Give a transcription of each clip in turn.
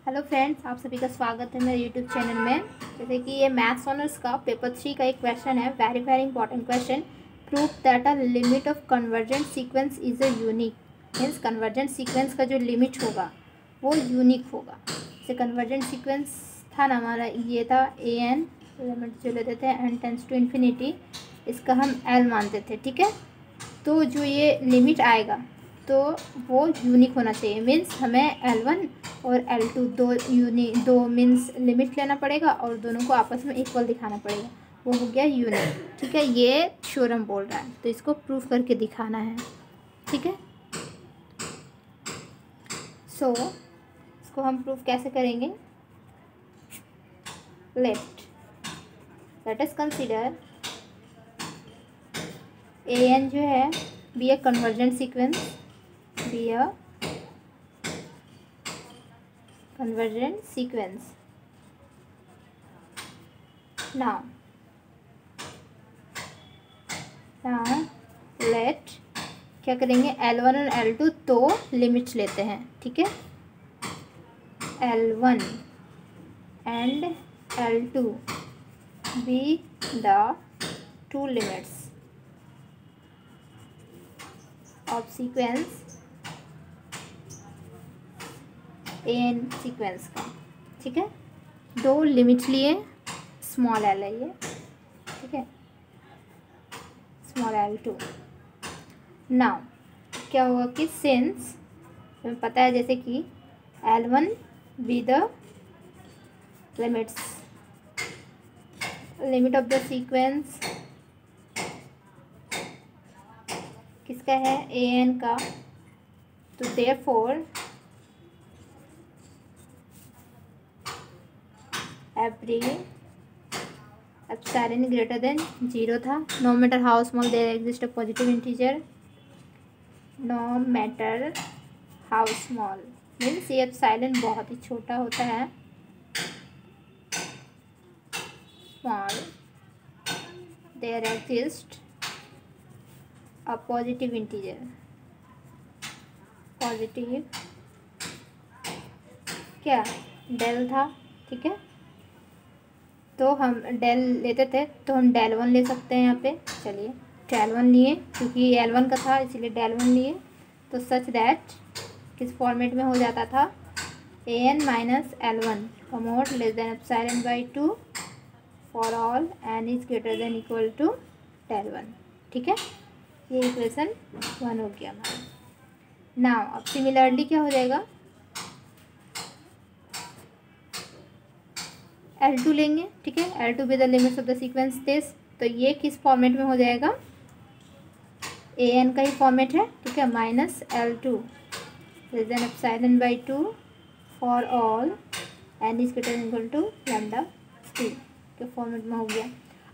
Hello friends, आप सभी का स्वागत है मेरे यूट्यूब चैनल में। जैसे कि ये मैथ्स ऑनर्स का पेपर 3 का एक क्वेश्चन है, very very important question. Prove that a limit of convergent sequence is a unique. Means convergent sequence का जो लिमिट होगा वो यूनिक होगा। जैसे कन्वर्जेंट सीक्वेंस था ना हमारा, ये था ए एन, लिमिट जो लेते थे एन टेंस टू इन्फिनिटी, इसका हम एल मानते थे। ठीक है, तो जो ये लिमिट आएगा तो वो यूनिक होना चाहिए। मीन्स हमें L1 और L2 दो मीन्स लिमिट लेना पड़ेगा और दोनों को आपस में इक्वल दिखाना पड़ेगा, वो हो गया यूनिक। ठीक है, ये थ्योरम बोल रहा है तो इसको प्रूफ करके दिखाना है। ठीक है, सो इसको हम प्रूफ कैसे करेंगे। लेट अस कंसीडर AN जो है be a convergent sequence, be a convergent sequence. Now let क्या करेंगे, L1 और L2 तो लिमिट्स लेते हैं। ठीक है, L1 and L2 be the two limits of sequence AN sequence का। ठीक है, दो लिमिट लिए, स्मॉल एल है ये। ठीक है, स्मॉल L2। नाउ क्या होगा कि सिंस हमें पता है जैसे कि L1 be the limit of the sequence किसका है, AN का। तो therefore every epsilon greater than 0 था। No matter how small there exist a positive integer, no matter how small means ये एप्सिलॉन बहुत ही छोटा होता है। Small there exist a positive integer, positive क्या डेल था। ठीक है, तो हम डेल लेते थे तो हम डेल 1 ले सकते हैं यहाँ पे। चलिए डेल 1 लिए, क्योंकि L1 का था इसीलिए डेल 1 लिए। तो सच दैट किस फॉर्मेट में हो जाता था, AN माइनस L1 का mod less than epsilon by 2 for all n is greater than equal to del 1। ठीक है, ये इक्वेशन 1 हो गया हमारा। नाउ अब सिमिलरली क्या हो जाएगा, L2 लेंगे। ठीक है, L2 with the limits of the sequence this, तो ये किस फॉर्मेट में हो जाएगा, AN का ही फॉर्मेट है। ठीक है, minus L2 less than epsilon by 2 for all n is greater than equal to lambda t के फॉर्मेट में हो गया।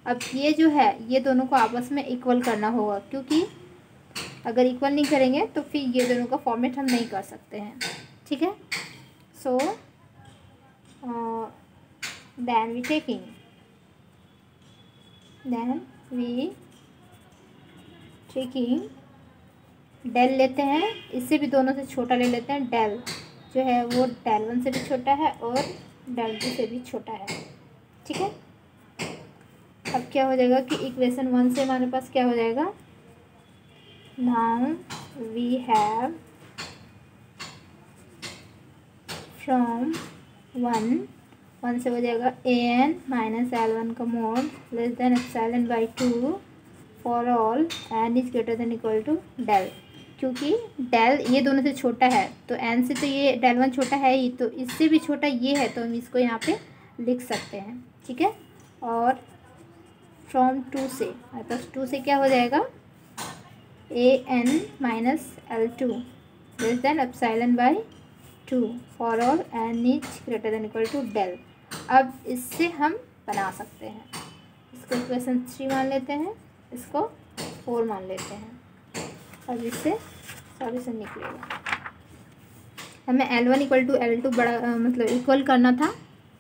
अब ये जो है ये दोनों को आपस में इक्वल करना होगा, क्योंकि अगर इक्वल नहीं करेंगे तो फिर ये दोनों का फॉर्मेट हम नहीं कर सकते हैं। ठीक है, सो then we taking डेल लेते हैं, इससे भी दोनों से छोटा ले लेते हैं। डेल जो है वो डेल 1 से भी छोटा है और डेल 2 से भी छोटा है। ठीक है, अब क्या हो जाएगा कि इक्वेशन 1 से हमारे पास क्या हो जाएगा, नाउ वी हैव फ्रॉम 1 से हो जाएगा AN माइनस L1 का mod less than epsilon by 2 for all n is greater than equal to del. क्योंकि डेल ये दोनों से छोटा है तो n से तो ये डेल 1 छोटा है ही, तो इससे भी छोटा ये है, तो हम इसको यहाँ पे लिख सकते हैं। ठीक है, और फ्रॉम 2 से हमारे पास 2 से क्या हो जाएगा, AN minus L2 less than epsilon by 2 for all n is greater than equal to del. अब इससे हम बना सकते हैं, इसको इक्वेशन 3 मान लेते हैं, इसको 4 मान लेते हैं। अब इससे सॉल्यूशन निकलेगा। हमें L1 इक्वल टू L2 बड़ा मतलब इक्वल करना था।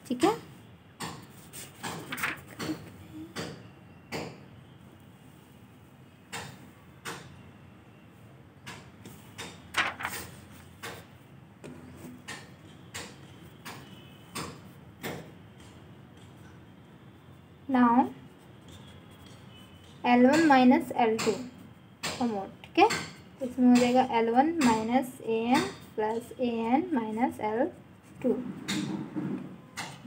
ठीक है, नाउ L1 माइनस L2 का मोड, ठीक है। तो इसमें हो जाएगा L1 minus AN plus AN minus L2,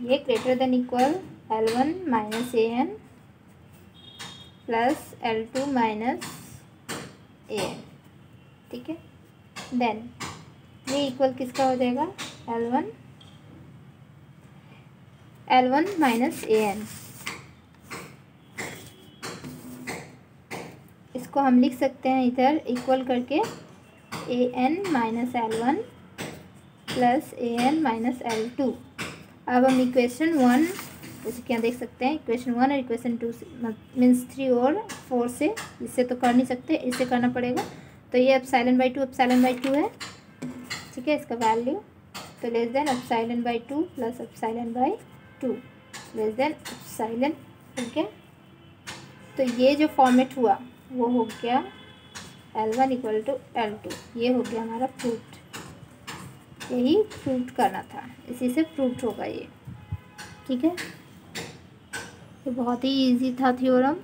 ये greater than equal L1 minus AN plus L2 minus AN, ठीक है। देन ये इक्वल किसका हो जाएगा, L1 माइनस AN, इसको हम लिख सकते हैं इधर इक्वल करके AN minus L1 plus AN minus L2। अब हम इक्वेशन 1 जैसे क्या देख सकते हैं, इक्वेशन 1 और इक्वेशन 2 मीन्स 3 और 4 से, इससे तो कर नहीं सकते, इससे करना पड़ेगा। तो ये एप्सिलॉन बाई 2 एप्सिलॉन बाई 2 है, ठीक है, इसका वैल्यू। तो less than epsilon by 2 plus epsilon by 2 less than epsilon, ठीक है। तो ये जो फॉर्मेट हुआ वो हो गया L1 इक्वल टू L2, ये हो गया हमारा प्रूफ। यही प्रूफ करना था, इसी से प्रूफ होगा ये, ठीक है। ये बहुत ही इजी था थ्योरम।